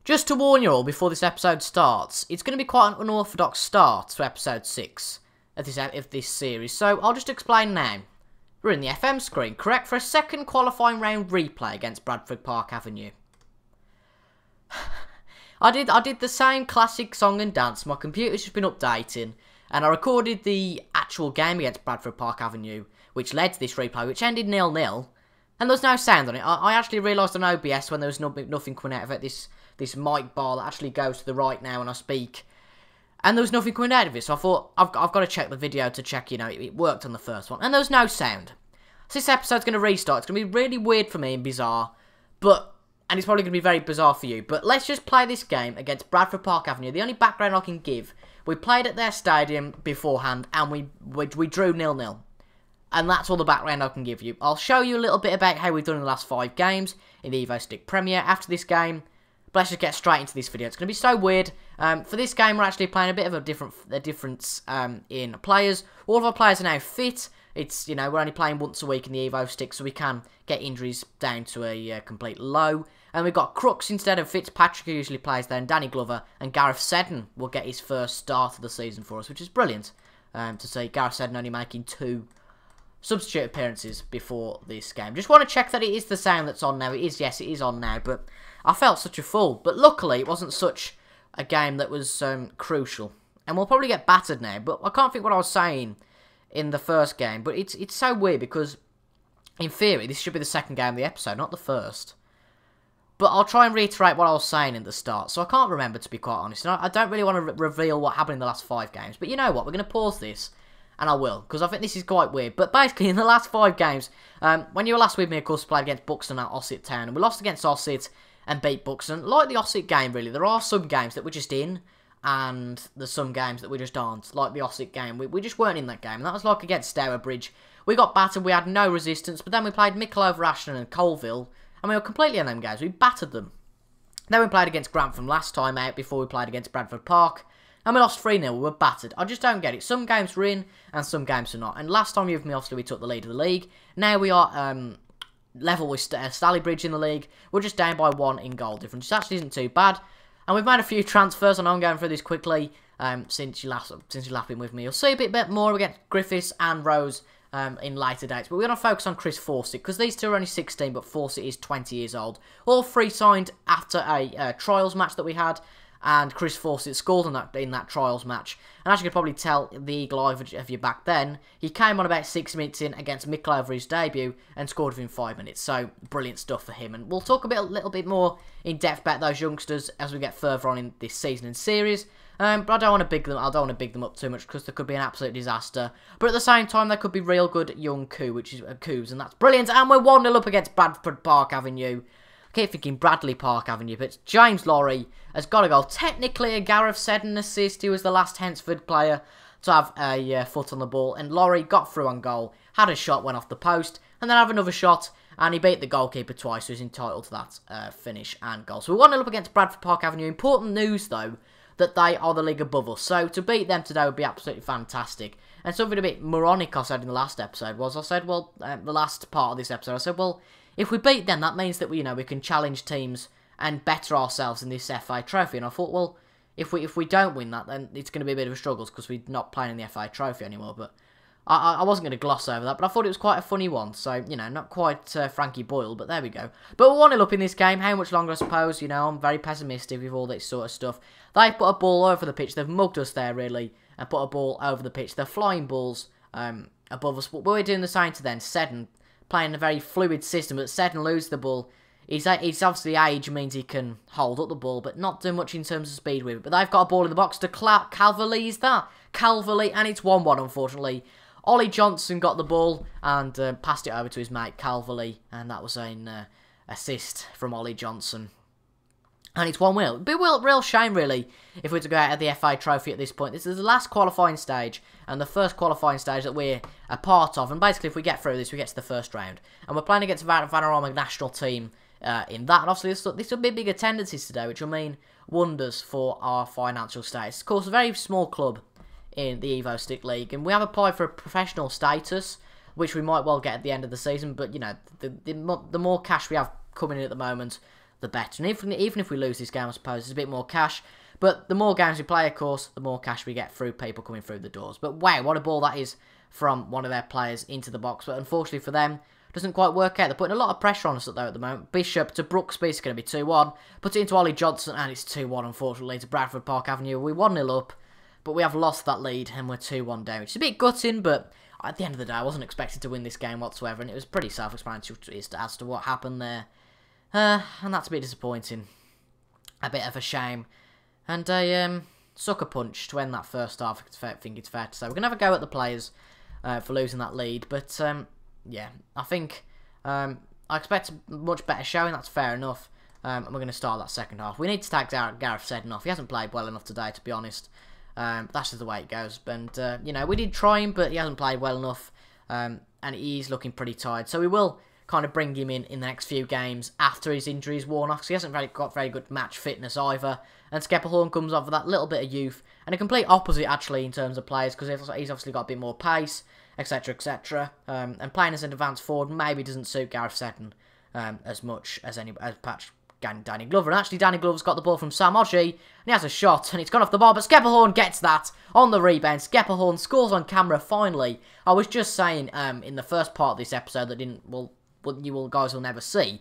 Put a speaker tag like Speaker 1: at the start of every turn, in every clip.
Speaker 1: Just to warn you all before this episode starts, it's going to be quite an unorthodox start to episode 6 of this series, so I'll just explain now. We're in the FM screen, correct, for a second qualifying round replay against Bradford Park Avenue. I did the same classic song and dance. My computer's just been updating, and I recorded the actual game against Bradford Park Avenue, which led to this replay, which ended 0-0, and there's no sound on it. I actually realised on OBS when there was nothing coming out of it, this mic bar that actually goes to the right now when I speak, and there was nothing coming out of it, so I thought, I've got to check the video to check, you know, it worked on the first one, and there was no sound. So this episode's going to restart. It's going to be really weird for me and bizarre, and it's probably going to be very bizarre for you, but let's just play this game against Bradford Park Avenue. The only background I can give, we played at their stadium beforehand, and we drew 0-0. And that's all the background I can give you. I'll show you a little bit about how we've done in the last 5 games in the Evo Stick Premier after this game. But let's just get straight into this video. It's going to be so weird. For this game, we're actually playing a bit of a difference in players. All of our players are now fit. It's, you know, we're only playing once a week in the Evo Stick, so we can get injuries down to a complete low. And we've got Crooks instead of Fitzpatrick, who usually plays there, and Danny Glover, and Gareth Seddon will get his first start of the season for us, which is brilliant to see. Gareth Seddon only making 2 substitute appearances before this game. Just want to check that it is the sound that's on now. It is, yes, it is on now, but I felt such a fool. But luckily, it wasn't such a game that was crucial. And we'll probably get battered now, but I can't think what I was saying in the first game. But it's so weird because, in theory, this should be the second game of the episode, not the first. But I'll try and reiterate what I was saying in the start, so I can't remember, to be quite honest. And I don't really want to reveal what happened in the last 5 games. But you know what? We're going to pause this. And I will, because I think this is quite weird. But basically, in the last 5 games, when you were last with me, of course, we played against Buxton at Ossett Town. And we lost against Ossett and beat Buxton. Like the Ossett game, really, there are some games that we're just in. And there's some games that we just aren't. Like the Ossett game, we just weren't in that game. And that was like against Stourbridge. We got battered, we had no resistance. But then we played Mickleover, Ashton and Colville. And we were completely on them games. We battered them. Then we played against Grantham last time out before we played against Bradford Park. And we lost 3-0, we were battered. I just don't get it. Some games we're in, and some games are not. And last time you with me, obviously, we took the lead of the league. Now we are level with Stallybridge in the league. We're just down by 1 in goal difference, which actually isn't too bad. And we've made a few transfers, and I'm going through this quickly since you last been with me. You'll see a bit more against Griffiths and Rose in later dates. But we're going to focus on Chris Fawcett, because these two are only 16, but Fawcett is 20 years old. All 3 signed after a trials match that we had. And Chris Fawcett scored in that trials match. And as you could probably tell, the eagle eye of you back then, he came on about 6 minutes in against Mickleover his debut and scored within 5 minutes. So, brilliant stuff for him. And we'll talk a little bit more in depth about those youngsters as we get further on in this season and series. But I don't want to big them. I don't want to big them up too much because there could be an absolute disaster. But at the same time, there could be real good young coups, and that's brilliant. And we're 1-0 up against Bradford Park Avenue. I keep thinking Bradley Park Avenue, but it's James Lorry has got a goal. Technically, a Gareth Seddon assist. He was the last Hednesford player to have a foot on the ball. And Lorry got through on goal, had a shot, went off the post, and then have another shot. And he beat the goalkeeper twice, so he's entitled to that finish and goal. So we're 1-0 up against Bradford Park Avenue. Important news, though, that they are the league above us. So to beat them today would be absolutely fantastic. And something a bit moronic I said in the last episode was, I said, well, the last part of this episode, I said, well, if we beat them, that means that we can challenge teams and better ourselves in this FA Trophy. And I thought, well, if we don't win that, then it's going to be a bit of a struggle because we're not playing in the FA Trophy anymore. But I wasn't going to gloss over that, but I thought it was quite a funny one. So, not quite Frankie Boyle, but there we go. But we're 1-0 up in this game. How much longer, I suppose? I'm very pessimistic with all this sort of stuff. They put a ball over the pitch. They've mugged us there, really, and put a ball over the pitch. They're flying balls above us. But we're doing the same to them. Seddon playing a very fluid system, but Seddon loses the ball. He's obviously age means he can hold up the ball, but not do much in terms of speed with it. But they've got a ball in the box to Calverley, is that? Calverley, and it's 1-1, unfortunately. Ollie Johnson got the ball and passed it over to his mate Calverley, and that was an assist from Ollie Johnson. And it's 1-0. It'd be a real shame, really, if we were to go out of the FA Trophy at this point. This is the last qualifying stage, and the first qualifying stage that we're a part of. And basically, if we get through this, we get to the first round. And we're playing against a Vanarama national team in that. And obviously, this will be big attendances today, which will mean wonders for our financial status. Of course, a very small club in the Evo Stick League, and we have applied for a professional status, which we might well get at the end of the season. But, the more cash we have coming in at the moment, the better. And even if we lose this game, I suppose, there's a bit more cash. But the more games we play, of course, the more cash we get through people coming through the doors. But wow, what a ball that is from one of their players into the box. But unfortunately for them, doesn't quite work out. They're putting a lot of pressure on us though at the moment. Bishop to Brooksby, it's going to be 2-1. Puts it into Ollie Johnson, and it's 2-1, unfortunately, to Bradford Park Avenue. We're 1-0 up, but we have lost that lead, and we're 2-1 down, which is a bit gutting, but at the end of the day, I wasn't expected to win this game whatsoever, and it was pretty self-explanatory as to what happened there. And that's a bit disappointing. A bit of a shame. And a sucker punch to end that first half, I think it's fair to say. We're going to have a go at the players for losing that lead, but yeah, I think I expect a much better showing, that's fair enough. And we're going to start that second half. We need to take Gareth Seddon off. He hasn't played well enough today, to be honest. That's just the way it goes. And, you know, we did try him, but he hasn't played well enough. And he's looking pretty tired. So we will kind of bring him in the next few games after his injury is worn off. Because he hasn't got very good match fitness either. And Skeppelhorn comes off with that little bit of youth. And a complete opposite, actually, in terms of players. Because he's obviously got a bit more pace, etc, etc. And playing as an advanced forward maybe doesn't suit Gareth Seddon as much as Danny Glover. And actually, Danny Glover's got the ball from Sam Oshie, and he has a shot, and it's gone off the bar, but Skeppelhorn gets that on the rebound. Skeppelhorn scores on camera, finally. I was just saying, in the first part of this episode that you guys will never see,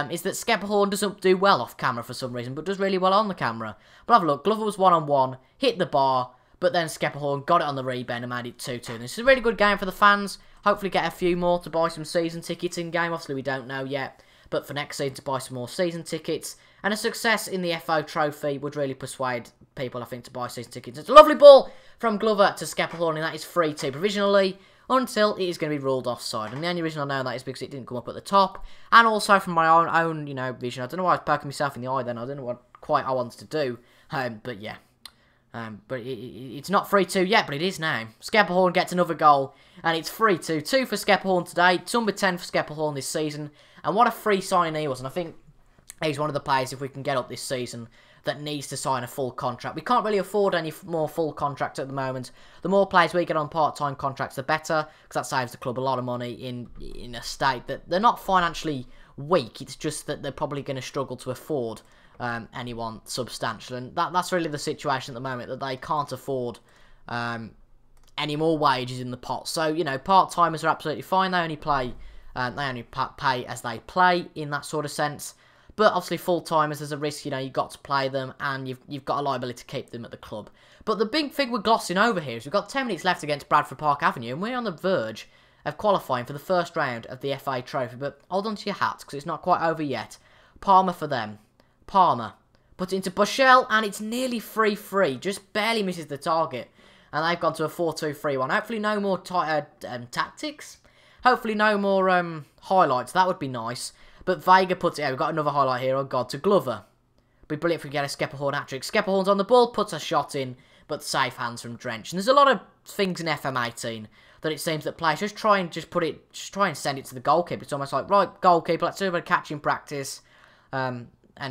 Speaker 1: is that Skeppelhorn doesn't do well off camera for some reason, but does really well on the camera. But have a look, Glover was 1-on-1, hit the bar, but then Skeppelhorn got it on the rebound and made it 2-2. And this is a really good game for the fans. Hopefully get a few more to buy some season tickets in game. Obviously, we don't know yet. But for next season to buy some more season tickets. And a success in the FO Trophy would really persuade people, I think, to buy season tickets. It's a lovely ball from Glover to Skeppelhorn, and that is 3-2 provisionally until it is going to be ruled offside. And the only reason I know that is because it didn't come up at the top. And also from my own you know, vision. I don't know why I was poking myself in the eye then. I don't know what quite I wanted to do. But yeah. But it's not 3-2 yet, but it is now. Skeppelhorn gets another goal, and it's 3-2. 2 for Skeppelhorn today, number 10 for Skeppelhorn this season. And what a free signing he was, and I think he's one of the players, if we can get up this season, that needs to sign a full contract. We can't really afford any more full contracts at the moment. The more players we get on part-time contracts, the better, because that saves the club a lot of money in a state that they're not financially weak. It's just that they're probably going to struggle to afford anyone substantial, and that's really the situation at the moment, that they can't afford any more wages in the pot. So, you know, part-timers are absolutely fine. They only pay as they play in that sort of sense. But obviously full-timers, there's a risk, you know, you've got to play them, and you've got a liability to keep them at the club. But the big thing we're glossing over here is we've got 10 minutes left against Bradford Park Avenue, and we're on the verge of qualifying for the first round of the FA Trophy. But hold on to your hats, because it's not quite over yet. Palmer for them. Palmer puts it into Bushell, and it's nearly 3-3. Just barely misses the target. And they've gone to a 4-2-3-1. Hopefully no more tactics. Hopefully no more highlights. That would be nice. But Vega puts it out. We've got another highlight here. Oh, God. To Glover. Be brilliant if we get a Skeppelhorn hat-trick. Skeppelhorn's on the ball. Puts a shot in. But safe hands from Drench. And there's a lot of things in FM18 that it seems that players just try and send it to the goalkeeper. It's almost like, right, goalkeeper, let's do a bit of catching practice. And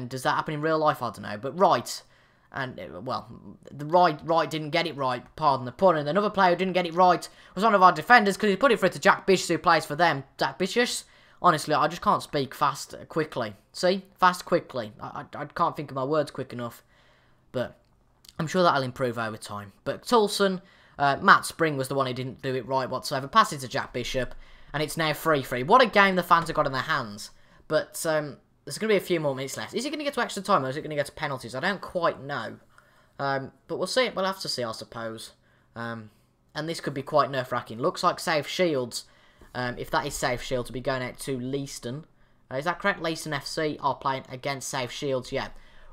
Speaker 1: does that happen in real life? I don't know. But right. And, well, the right didn't get it right, pardon the pun. And another player who didn't get it right was one of our defenders, because he put it through to Jack Bishop, who plays for them. Jack Bishop, honestly, I just can't speak fast quickly. See? Fast quickly. I can't think of my words quick enough. But I'm sure that'll improve over time. But Toulson, Matt Spring was the one who didn't do it right whatsoever. Pass it to Jack Bishop, and it's now 3-3. What a game the fans have got in their hands. But there's going to be a few more minutes left. Is it going to get to extra time, or is it going to get to penalties? I don't quite know. But we'll see. We'll have to see, I suppose. And this could be quite nerve-wracking. Looks like Safe Shields, if that is Safe Shields, will be going out to Leiston. Is that correct? Leiston FC are playing against Safe Shields, yeah.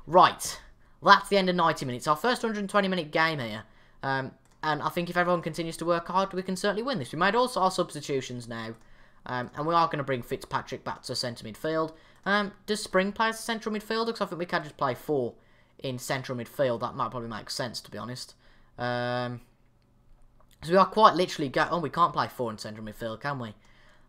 Speaker 1: Right. Well, that's the end of 90 minutes. Our first 120-minute game here. And I think if everyone continues to work hard, we can certainly win this. We made also our substitutions now. And we are going to bring Fitzpatrick back to centre midfield. Does Spring play as central midfielder? Because I think we can just play 4 in central midfield. That might probably make sense, to be honest. So we are quite literally oh, we can't play 4 in central midfield, can we?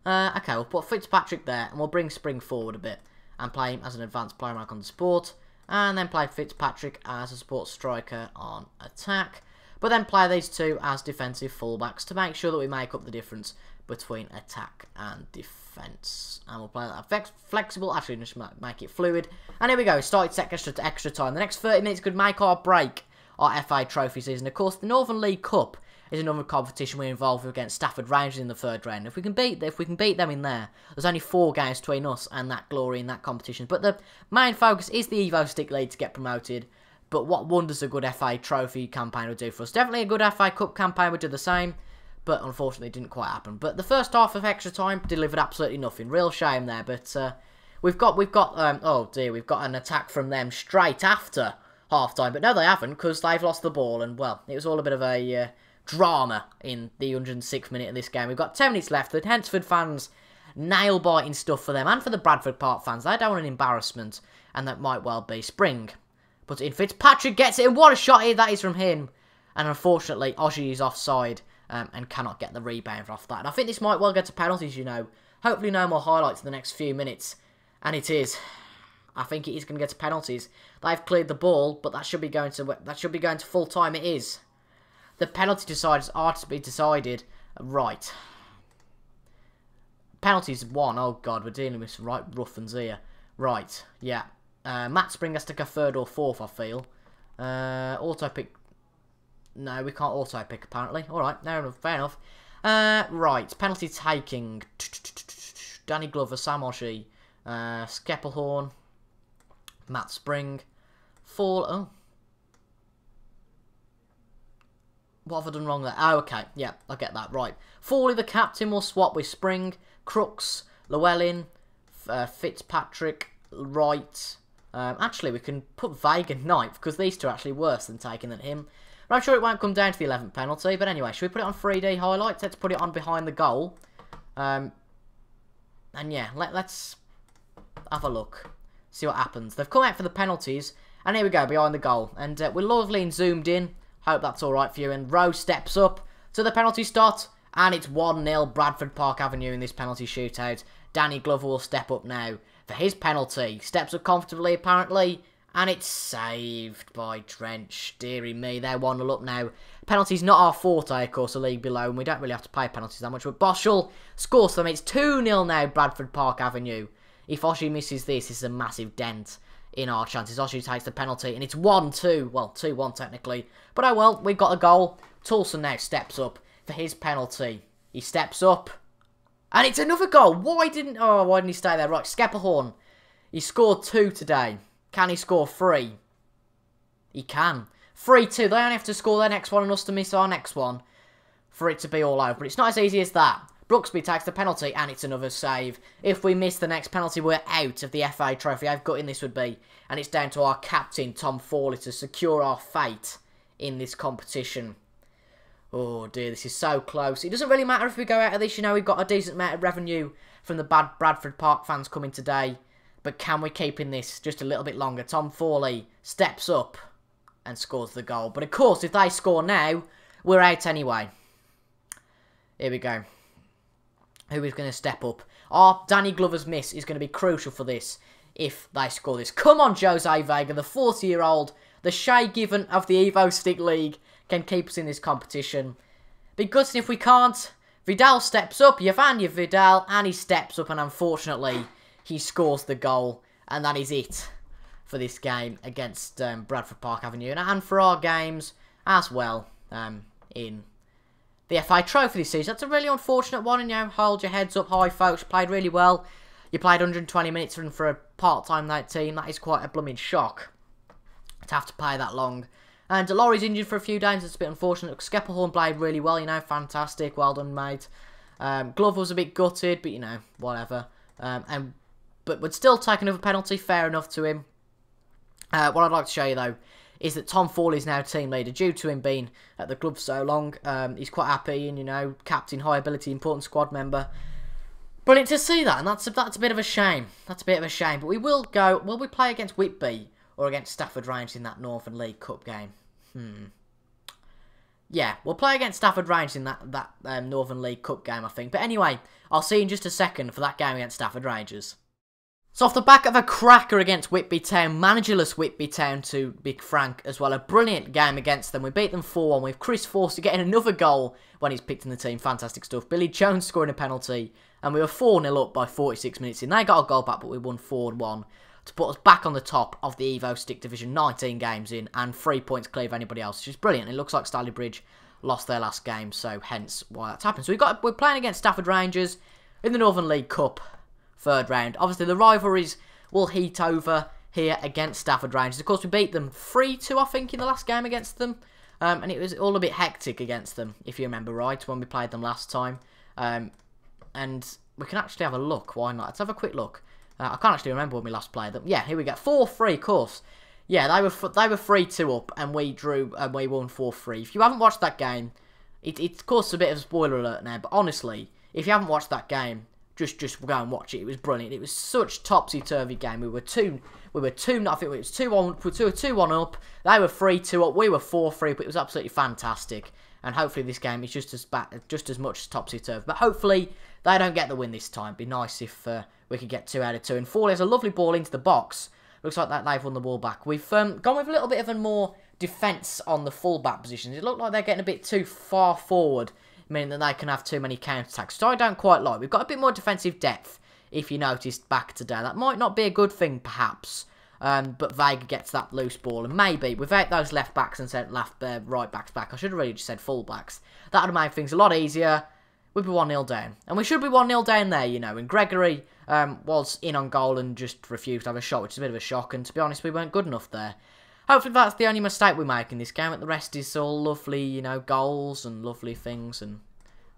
Speaker 1: Okay, we'll put Fitzpatrick there, and we'll bring Spring forward a bit, and play him as an advanced player on the support, and then play Fitzpatrick as a support striker on attack, but then play these two as defensive fullbacks to make sure that we make up the difference between attack and defence. And we'll play that flexible, actually just make it fluid. And here we go, started extra time. The next 30 minutes could make or break our FA Trophy season. Of course, the Northern League Cup is another competition we're involved with against Stafford Rangers in the third round. If we can beat them in there, there's only 4 games between us and that glory in that competition. But the main focus is the Evo Stick League to get promoted. But what wonders a good FA Trophy campaign would do for us. Definitely a good FA Cup campaign would do the same. But unfortunately it didn't quite happen. But the first half of extra time delivered absolutely nothing. Real shame there. But we've got oh dear, we've got an attack from them straight after half time. But no, they haven't, because they've lost the ball. And well, it was all a bit of a drama in the 106th minute of this game. We've got 10 minutes left. The Hednesford fans nail-biting stuff for them, and for the Bradford Park fans. They don't want an embarrassment, and that might well be Spring. But in Fitzpatrick gets it, and what a shot here that is from him. And unfortunately, Ossie is offside and cannot get the rebound off that. And I think this might well get to penalties, you know. Hopefully no more highlights in the next few minutes. And it is. I think it is going to get to penalties. They've cleared the ball, but that should be going to full time. It is. The penalty deciders are to be decided. Right. Penalties 1. Oh, God, we're dealing with some right rough ones here. Right, yeah. Matt Spring has to go 3rd or 4th, I feel. Auto-pick. No, we can't auto-pick, apparently. Alright, fair enough. Right, penalty taking. Danny Glover, Sam Ossie, Skeppelhorn, Matt Spring. Oh. What have I done wrong there? Oh, okay. Yeah, I get that. Right. Foley, the captain, will swap with Spring, Crooks, Llewellyn, Fitzpatrick, Wright. Actually, we can put Vega 9th, because these two are actually worse than taking than him. But I'm sure it won't come down to the 11th penalty. But anyway, should we put it on 3D highlights? Let's put it on behind the goal. And yeah, let's have a look. See what happens. They've come out for the penalties. And here we go, behind the goal. And we're lovely and zoomed in. Hope that's alright for you. And Rowe steps up to the penalty spot. And it's 1-0 Bradford Park Avenue in this penalty shootout. Danny Glover will step up now for his penalty. Steps up comfortably, apparently. And it's saved by Trench. Deary me, they're 1-0 up now. Penalties not our forte, of course, the league below. And we don't really have to pay penalties that much. But Boschel scores them. It's 2-0 now, Bradford Park Avenue. If Ossie misses this is a massive dent in our chances. Ossie takes the penalty. And it's 1-2. Well, 2-1 technically. But oh well, we've got a goal. Toulson now steps up for his penalty. He steps up. And it's another goal. Why didn't he stay there? Right, Skeppelhorn. He scored 2 today. Can he score 3? He can. 3-2. They only have to score their next one and us to miss our next one for it to be all over. But it's not as easy as that. Brooksby takes the penalty and it's another save. If we miss the next penalty, we're out of the FA Trophy. How gutting this would be. And it's down to our captain, Tom Fawley, to secure our fate in this competition. Oh dear, this is so close. It doesn't really matter if we go out of this. You know, we've got a decent amount of revenue from the Bradford Park fans coming today. But can we keep in this just a little bit longer? Tom Fawley steps up and scores the goal. But of course, if they score now, we're out anyway. Here we go. Who is going to step up? Our Danny Glover's miss is going to be crucial for this if they score this. Come on, Jose Vega, the 40-year-old, the Shay Given of the Evo Stick League, can keep us in this competition. Be good if we can't. Vidal steps up. You've Vidal, and he steps up, and unfortunately, he scores the goal, and that is it for this game against Bradford Park Avenue, and for our games as well in the FA Trophy this season. That's a really unfortunate one, and you know, hold your heads up high, folks. Played really well. You played 120 minutes for a part-time team. That is quite a blooming shock to have to play that long. And Laurie's injured for a few days. It's a bit unfortunate. Skeppelhorn played really well, you know, fantastic. Well done, mate. Glover was a bit gutted, but, you know, whatever. But would still take another penalty, fair enough to him. What I'd like to show you, though, is that Tom Fawley is now team leader due to him being at the club for so long. He's quite happy and, you know, captain, high ability, important squad member. Brilliant to see that, and that's a bit of a shame. That's a bit of a shame. But we will go, will we play against Whitby or against Stafford Rangers in that Northern League Cup game? Yeah, we'll play against Stafford Rangers in that Northern League Cup game, I think. But anyway, I'll see you in just a second for that game against Stafford Rangers. So off the back of a cracker against Whitby Town, managerless Whitby Town to be frank as well, a brilliant game against them. We beat them 4-1 with Chris Forster getting another goal when he's picked in the team. Fantastic stuff. Billy Jones scoring a penalty, and we were 4-0 up by 46 minutes in. They got a goal back, but we won 4-1 to put us back on the top of the Evo Stick Division, 19 games in, and 3 points clear of anybody else, which is brilliant. It looks like Stalybridge lost their last game, so hence why that's happened. So we're playing against Stafford Rangers in the Northern League Cup. Third round. Obviously, the rivalries will heat over here against Stafford Rangers. Of course, we beat them 3-2, I think, in the last game against them. And it was all a bit hectic against them, if you remember right, when we played them last time. And we can actually have a look. Why not? Let's have a quick look. I can't actually remember when we last played them. Yeah, here we go. 4-3, of course. Yeah, they were 3-2 up, and we drew, and we won 4-3. If you haven't watched that game, it's of course a bit of a spoiler alert now, but honestly, if you haven't watched that game, just go and watch it. It was brilliant. It was such topsy-turvy game. We were 2-1 up. They were 2-1 up. They were 3-2 up. We were 4-3 up. It was absolutely fantastic. And hopefully this game is just as much topsy-turvy. But hopefully they don't get the win this time. It'd be nice if we could get 2 out of 2. And Foley has a lovely ball into the box. Looks like that they've won the ball back. We've gone with a little bit of a more defence on the full-back positions. It looked like they're getting a bit too far forward, meaning that they can have too many counter-attacks, so I don't quite like. We've got a bit more defensive depth, if you noticed back today. That might not be a good thing, perhaps, but Vega gets that loose ball, and maybe, without those left-backs and sent right-backs back, I should have really just said full-backs, that would have made things a lot easier. We'd be 1-0 down, and we should be 1-0 down there, you know, and Gregory was in on goal and just refused to have a shot, which is a bit of a shock, and to be honest, we weren't good enough there. Hopefully that's the only mistake we make in this game, and the rest is all lovely, you know, goals and lovely things, and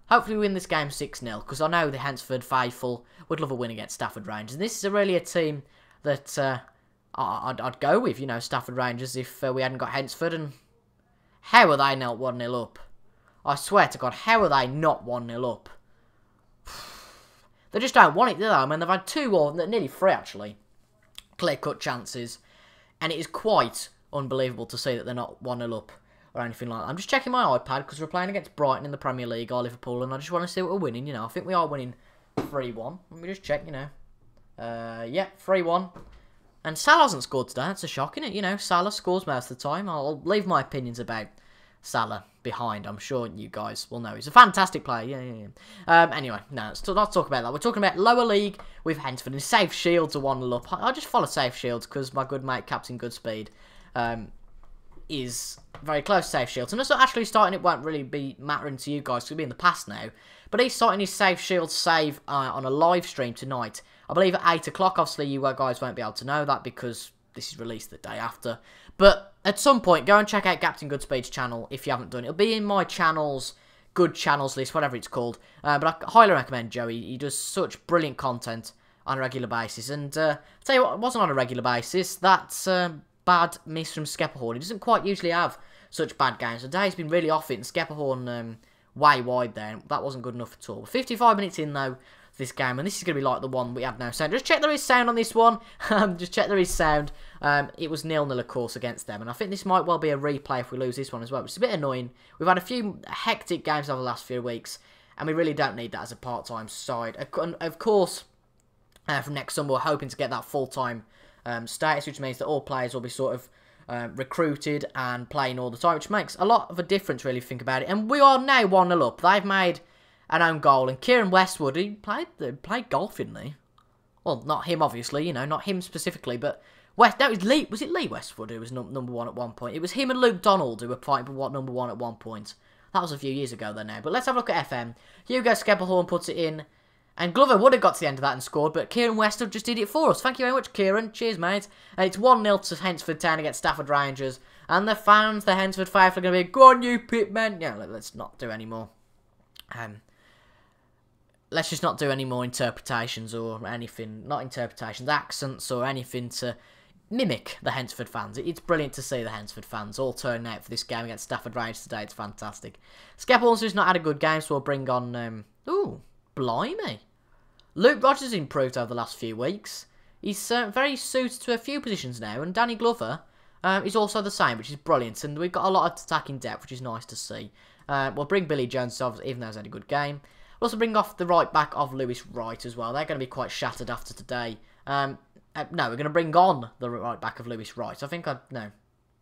Speaker 1: hopefully we win this game 6-0, because I know the Hednesford faithful would love a win against Stafford Rangers. And this is really a team that I'd go with, you know, Stafford Rangers, if we hadn't got Hednesford, and how are they not 1-0 up? I swear to God, how are they not 1-0 up? They just don't want it, do they? I mean, they've had 2 or nearly 3, actually, clear-cut chances, and it is quite unbelievable to see that they're not 1-0 up or anything like that. I'm just checking my iPad because we're playing against Brighton in the Premier League or Liverpool, and I just want to see what we're winning, you know. I think we are winning 3-1. Let me just check, you know. Yeah, 3-1. And Salah hasn't scored today. That's a shock, isn't it? You know, Salah scores most of the time. I'll leave my opinions about Salah behind. I'm sure you guys will know. He's a fantastic player. Yeah. Anyway, no, let's not talk about that. We're talking about lower league with Hednesford, and Safe Shields are 1-0 up. I just follow Safe Shields because my good mate, Captain Goodspeed, is very close to Safe Shields. And that's actually starting, it won't really be mattering to you guys, it'll be in the past now. But he's starting his Safe Shields save on a live stream tonight. I believe at 8 o'clock. Obviously, you guys won't be able to know that because this is released the day after. But at some point, go and check out Captain Goodspeed's channel if you haven't done it. It'll be in my channel's good channels list, whatever it's called. But I highly recommend Joey. He does such brilliant content on a regular basis. And tell you what, it wasn't on a regular basis. That's bad miss from Skepperhorn. He doesn't quite usually have such bad games. Today he's been really off it, and Skepperhorn way wide there. That wasn't good enough at all. 55 minutes in, though, this game, and this is going to be like the one we have now. So just check there is sound on this one. Just check there is sound. It was 0-0, of course, against them, and I think this might well be a replay if we lose this one as well, which is a bit annoying. We've had a few hectic games over the last few weeks, and we really don't need that as a part-time side. Of course, from next summer, we're hoping to get that full-time status, which means that all players will be sort of recruited and playing all the time, which makes a lot of a difference, really, if you think about it. And we are now 1-0 up. They've made an own goal, and Kieran Westwood, he played golf, didn't he? Well, not him, obviously, you know, not him specifically, but was it Lee Westwood who was number 1 at one point? It was him and Luke Donald who were fighting for number 1 at one point. That was a few years ago, though, now. But let's have a look at FM. Hugo Skepperhorn puts it in, and Glover would have got to the end of that and scored, but Kieran Westwood just did it for us. Thank you very much, Kieran. Cheers, mate. And it's 1-0 to Hednesford Town against Stafford Rangers, and the fans, the Hednesford faithful, are going to be, go on, you Pitmen. Yeah, let's not do any more. Let's just not do any more interpretations or anything. Not interpretations, accents or anything to mimic the Hednesford fans. It's brilliant to see the Hednesford fans all turning out for this game against Stafford Rangers today. It's fantastic. Skepperhorn's just not had a good game, so we'll bring on... ooh, blimey. Luke Rogers has improved over the last few weeks. He's very suited to a few positions now, and Danny Glover is also the same, which is brilliant. And we've got a lot of attacking depth, which is nice to see. We'll bring Billy Jones off, even though he's had a good game. We'll also bring off the right back of Lewis Wright as well. They're going to be quite shattered after today No, we're going to bring on the right back of Lewis Wright. No.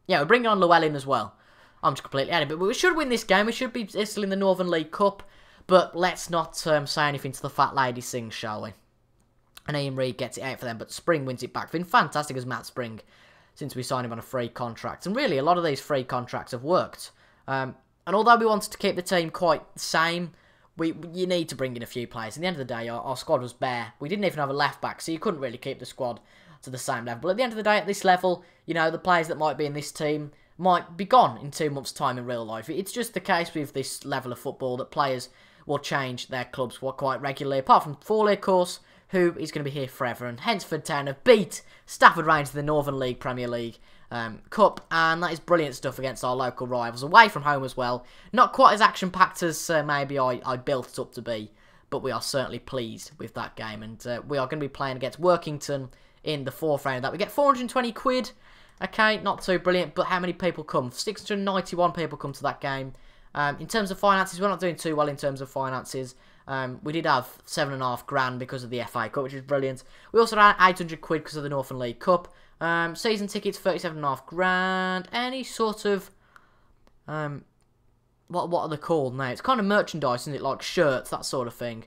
Speaker 1: Yeah, we're bringing on Llewellyn as well. I'm just completely out of it. But we should win this game. We should be still in the Northern League Cup. But let's not say anything to the fat lady sings, shall we? And Ian Reid gets it out for them, but Spring wins it back. Been fantastic as Matt Spring since we signed him on a free contract. And really, a lot of these free contracts have worked. And although we wanted to keep the team quite the same, you need to bring in a few players. At the end of the day, our squad was bare. We didn't even have a left-back, so you couldn't really keep the squad to the same level. But at the end of the day, at this level, you know, the players that might be in this team might be gone in 2 months' time in real life. It's just the case with this level of football that players will change their clubs quite regularly, apart from Forley, of course, who is going to be here forever. And Hednesford Town have beat Stafford Rangers in the Northern League Premier League Cup, and that is brilliant stuff against our local rivals, away from home as well. Not quite as action-packed as maybe I built it up to be, but we are certainly pleased with that game. And we are going to be playing against Workington in the fourth round of that. We get 420 quid. Okay, not too brilliant, but how many people come? 691 people come to that game. In terms of finances, we're not doing too well in terms of finances. We did have £7,500 because of the FA Cup, which is brilliant. We also had 800 quid because of the Northern League Cup. Season tickets, £37,500. Any sort of what are they called now? It's kind of merchandise, isn't it? Like shirts, that sort of thing.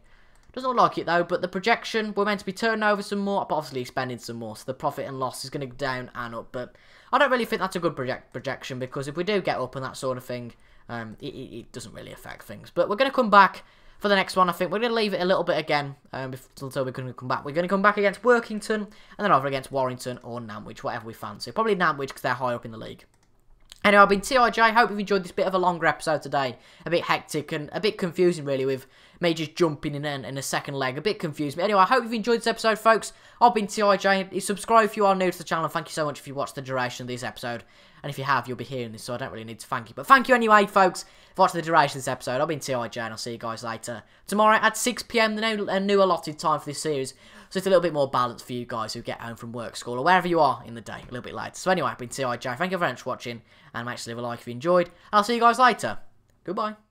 Speaker 1: Doesn't look like it though, but the projection, we're meant to be turning over some more, but obviously spending some more, so the profit and loss is going to go down and up. But I don't really think that's a good projection, because if we do get up and that sort of thing, it doesn't really affect things. But we're going to come back for the next one. I think we're going to leave it a little bit again until we're going to come back. We're going to come back against Workington, and then over against Warrington or Nantwich, whatever we fancy. Probably Nantwich because they're high up in the league. Anyway, I've been TIJ. Hope you've enjoyed this bit of a longer episode today. A bit hectic and a bit confusing, really, with me just jumping in a second leg. A bit confused. But anyway, I hope you've enjoyed this episode, folks. I've been TIJ. Subscribe if you are new to the channel. Thank you so much if you watched the duration of this episode. And if you have, you'll be hearing this, so I don't really need to thank you. But thank you anyway, folks, for watching the duration of this episode. I've been TIJ, and I'll see you guys later. Tomorrow at 6 PM, the new allotted time for this series. So it's a little bit more balanced for you guys who get home from work, school, or wherever you are in the day, a little bit later. So anyway, I've been TIJ. Thank you very much for watching, and make sure to leave a like if you enjoyed. I'll see you guys later. Goodbye.